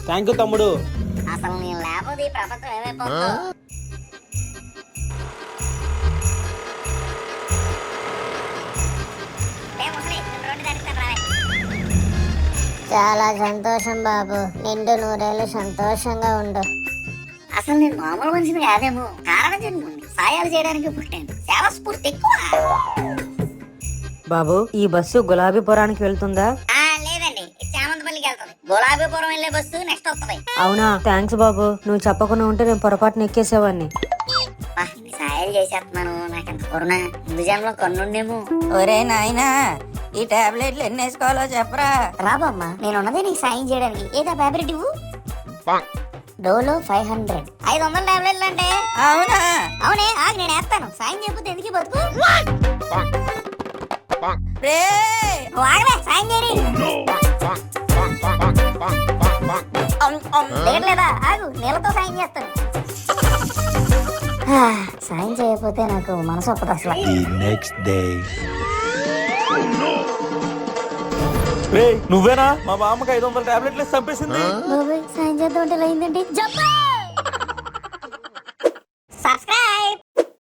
Thank you తమ్ముడు. అసలు నేను లేకపోతే ఈ ప్రపంచం ఏమైపోతుందో. చాలా సంతోషం బాబు, నిండు నూరేళ్ళు సంతోషంగా ఉండు. అసలు నేను మామూలు మనిషిని కాదేమో, కారణ జన్ముండి సాయాలు చేయడానికి పుట్టాను. సేవ స్ఫూర్తి ఎక్కువ. బాబు, ఈ బస్సు గులాబీపురానికి వెళ్తుందా? లేదండి, చామంతపల్లికి వెళ్తుంది. గులాబీపురం వెళ్ళే బస్సు నెక్స్ట్ వస్తుంది. అవునా, థ్యాంక్స్ బాబు. నువ్వు చెప్పకుండా ఉంటే నేను పొరపాటున ఎక్కేసేవాడిని. సాయాలు చేసేస్తున్నాను, నాకెంత కరుణ. ముందు జన్మలో కన్నుండేమో. ఒరే నాయనా, ఈ టాబ్లెట్లు ఎన్ని వేసుకోవాలో చెప్పరా. రాబమ్మా, నేను ఉన్నదే నీకు సాయం చేయడానికి. ఏదా ఫ్యాబ్రిక్ ఇవ్వు. డోలో 500. 500 టాబ్లెట్లు అంటే? అవునా? అవునే, ఆగి నేను వేస్తాను. సాయం చేయకపోతే ఎందుకు బతుకు? రే ఆగలే, సాయం చేయరి. లేట్లేదా, ఆగు, నీళ్ళతో సాయం చేస్తాను. సాయం చేయకపోతే నాకు మనసు ఒప్పదు అసలు. రే, నువ్వేనా మా బామ్మకి 500 టాబ్లెట్లు చంపేసింది? సాయం చేద్దాం అంటే అయిందండి.